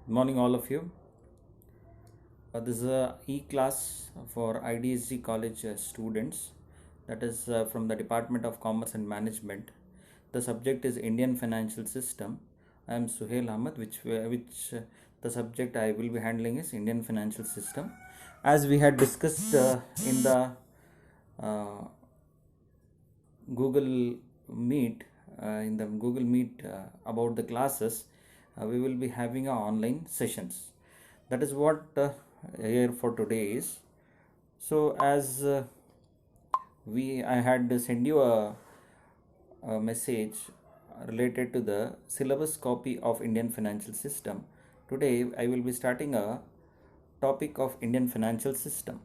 Good morning, all of you. This is a e-class for IDSG college students. That is from the Department of Commerce and Management. The subject is Indian Financial System. I am Suhail Ahmed, which the subject I will be handling is Indian Financial System. As we had discussed in the uh, Google Meet, about the classes, we will be having online sessions. That is what here for today is. So as I had to send you a message related to the syllabus copy of Indian financial system. Today I will be starting a topic of Indian financial system.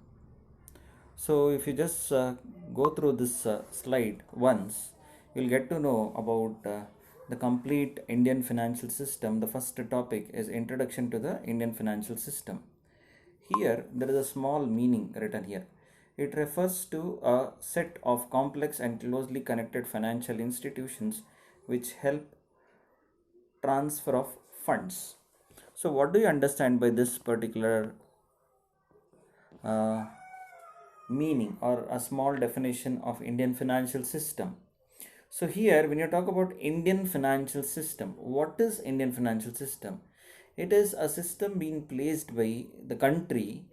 So if you just go through this slide once, you'll get to know about the complete Indian financial system. The first topic is Introduction to the Indian Financial System. Here there is a small meaning written here. It refers to a set of complex and closely connected financial institutions which help transfer of funds. So what do you understand by this particular uh, meaning or a small definition of Indian financial system? So here when you talk about Indian financial system, what is Indian financial system? It is a system being placed by the country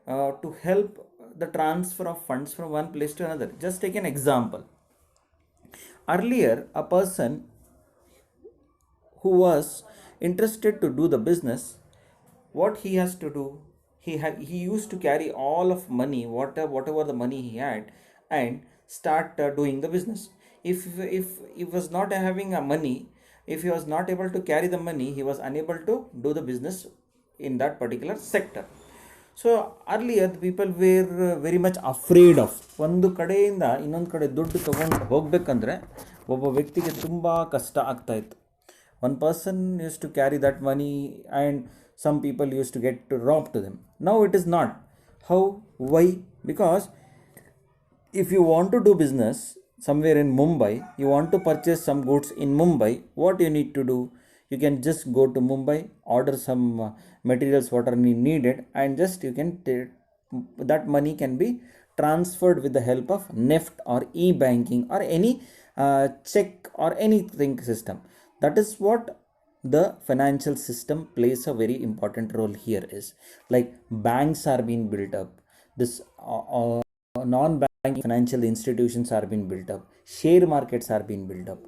to help the transfer of funds from one place to another. Just take an example. Earlier, a person who was interested to do the business, what he has to do, he used to carry all of money, whatever the money he had, and start doing the business. If he was not having a money, if he was not able to carry the money, he was unable to do the business in that particular sector. So earlier people were very much afraid of, ಒಂದು ಕಡೆಯಿಂದ ಇನ್ನೊಂದು ಕಡೆ ದುಡ್ಡು ತೊಗೊಂಡು ಹೋಗಬೇಕಂದ್ರೆ ಒಬ್ಬ ವ್ಯಕ್ತಿಗೆ ತುಂಬ ಕಷ್ಟ ಆಗ್ತಾಯಿತ್ತು. One person used to carry that money and some people used to get robbed to them. Now it is not. How? Why? Because if you want to do business somewhere in Mumbai, you want to purchase some goods in Mumbai, what you need to do? You can just go to Mumbai, order some materials what are needed, and just you can that money can be transferred with the help of NEFT or e-banking or any check or anything system. That is what the financial system plays a very important role here is. Like banks are being built up, this non-banking financial institutions are being built up, share markets are being built up.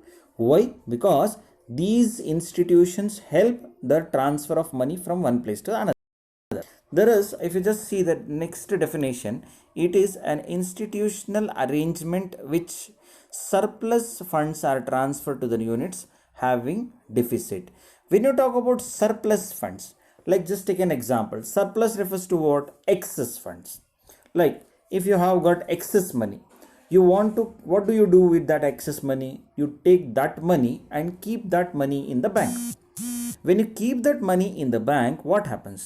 Why? Because these institutions help the transfer of money from one place to another. There is, if you just see the next definition, it is an institutional arrangement which surplus funds are transferred to the units having deficit. When you talk about surplus funds, like just take an example, surplus refers to what? Excess funds. Like if you have got excess money, you want to, what do you do with that excess money? You take that money and keep that money in the bank. When you keep that money in the bank, what happens?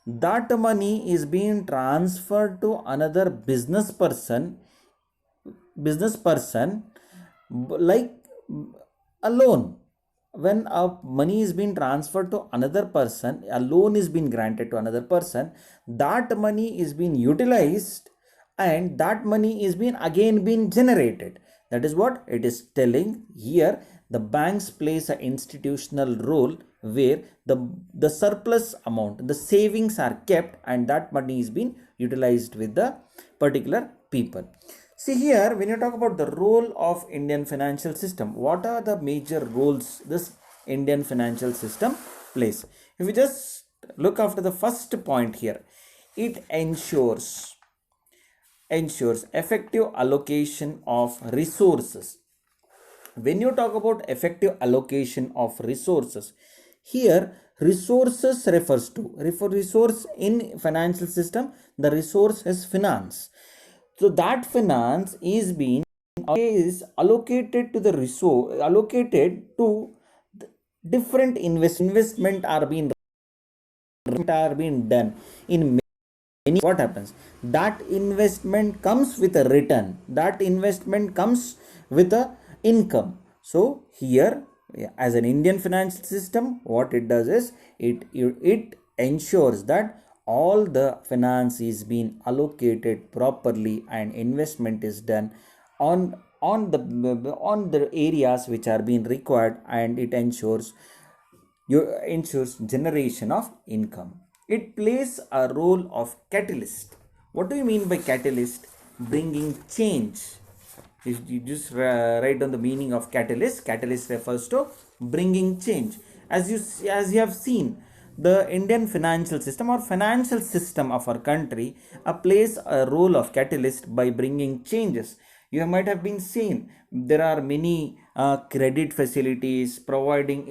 That money is being transferred to another business person like a loan. When a money is being transferred to another person, a loan is being granted to another person, that money is being utilized and that money is being generated. That is what it is telling here. The banks plays an institutional role where the surplus amount, the savings are kept and that money is being utilized with the particular people. See here, when you talk about the role of Indian financial system, what are the major roles this Indian financial system plays? If we just look after the first point here, it ensures effective allocation of resources. When you talk about effective allocation of resources, here resources refers to resource in financial system, the resource is finance. So that finance is allocated to the resource, allocated to different investment are being done in many. What happens? That investment comes with a return, that investment comes with a income. So here As an Indian financial system, what it does is it ensures that all the finance is being allocated properly and investment is done on the areas which are being required, and it ensures generation of income. It plays a role of catalyst. What do you mean by catalyst? Bringing change. If you just write down the meaning of catalyst, catalyst refers to bringing change. As you have seen, the Indian financial system or financial system of our country plays a role of catalyst by bringing changes. You might have been seen there are many credit facilities providing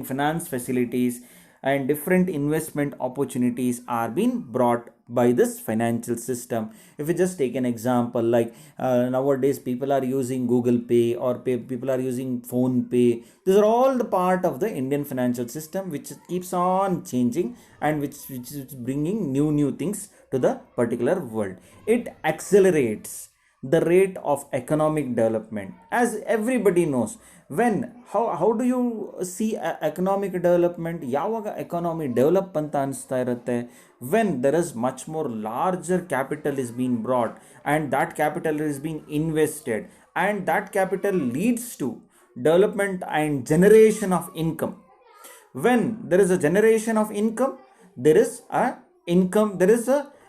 finance facilities, and different investment opportunities are being brought by this financial system. If you just take an example, like nowadays people are using Google Pay, or people are using Phone Pay. These are all the part of the Indian financial system, which keeps on changing, and which is bringing new things to the particular world. It accelerates the rate of economic development. As everybody knows, when how do you see economic development? Yavaga economy develop anta ansta irutte when there is much more larger capital is being brought, and that capital is being invested, and that capital leads to development and generation of income. When there is a generation of income, there is a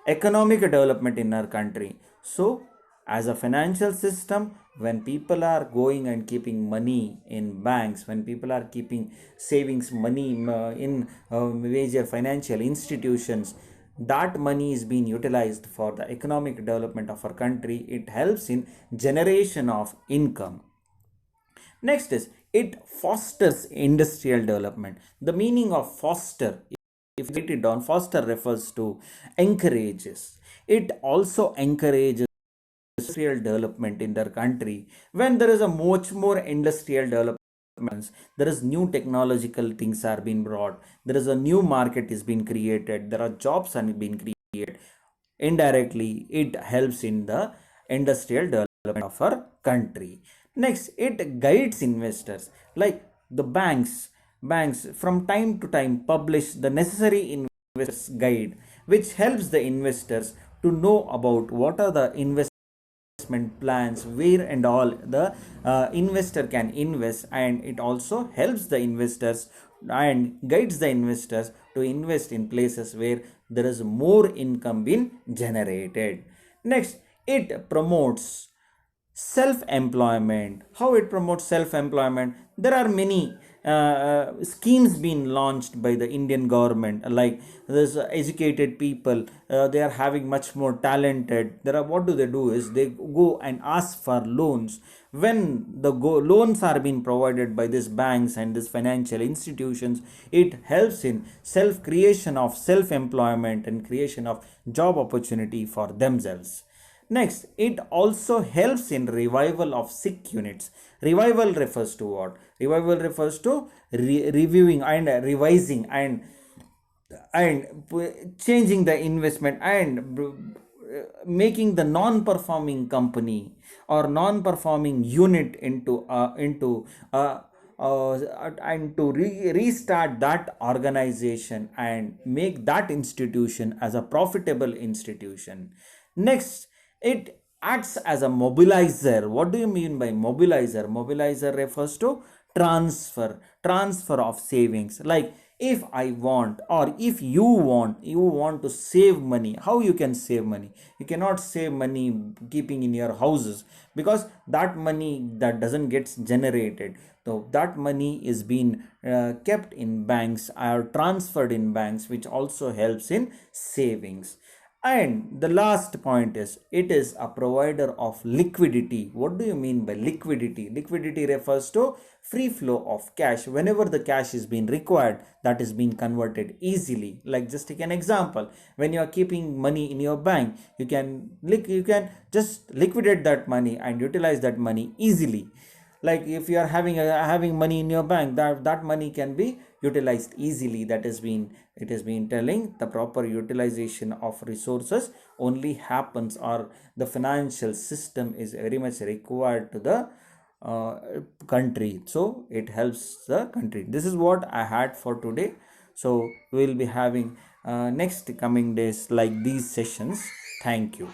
economic development in our country. So as a financial system, when people are going and keeping money in banks, when people are keeping savings money in major financial institutions, that money is being utilized for the economic development of our country. It helps in generation of income. Next is, it fosters industrial development. The meaning of foster, if you write it down, foster refers to encourages. It also encourages industrial development in their country. When there is a much more industrial development, there is new technological things are being brought, there is a new market is being created, there are jobs are being created. Indirectly, it helps in the industrial development of our country. Next, it guides investors. Like the banks from time to time publish the necessary investors guide, which helps the investors to know about what are the investment plans, where and all the investor can invest, and it also helps the investors and guides the investors to invest in places where there is more income being generated. Next, it promotes self employment. How it promotes self employment? There are many schemes being launched by the Indian government, like there's educated people, they are having much more talented. There are, what do they do is they go and ask for loans. When the loans are being provided by these banks and these financial institutions, it helps in self creation of self employment and creation of job opportunity for themselves. Next, it also helps in revival of sick units. Revival refers to what? Revival refers to reviewing and revising and changing the investment, and making the non-performing company or non-performing unit and to restart that organization and make that institution as a profitable institution. Next, it acts as a mobilizer. What do you mean by mobilizer? Mobilizer refers to transfer of savings. Like if I want, or if you want to save money. How you can save money? You cannot save money keeping in your houses, because that money that doesn't get generated. So that money is being kept in banks or transferred in banks, which also helps in savings. And the last point is, it is a provider of liquidity. What do you mean by liquidity? Liquidity refers to free flow of cash. Whenever the cash is being required, that is being converted easily. Like just take an example. When you are keeping money in your bank, you can just liquidate that money and utilize that money easily. Like if you are having money in your bank, that money can be utilized easily. That is been it has been telling the proper utilization of resources only happens, or the financial system is very much required to the country, so it helps the country. This is what I had for today. So we will be having next coming days like these sessions. Thank you.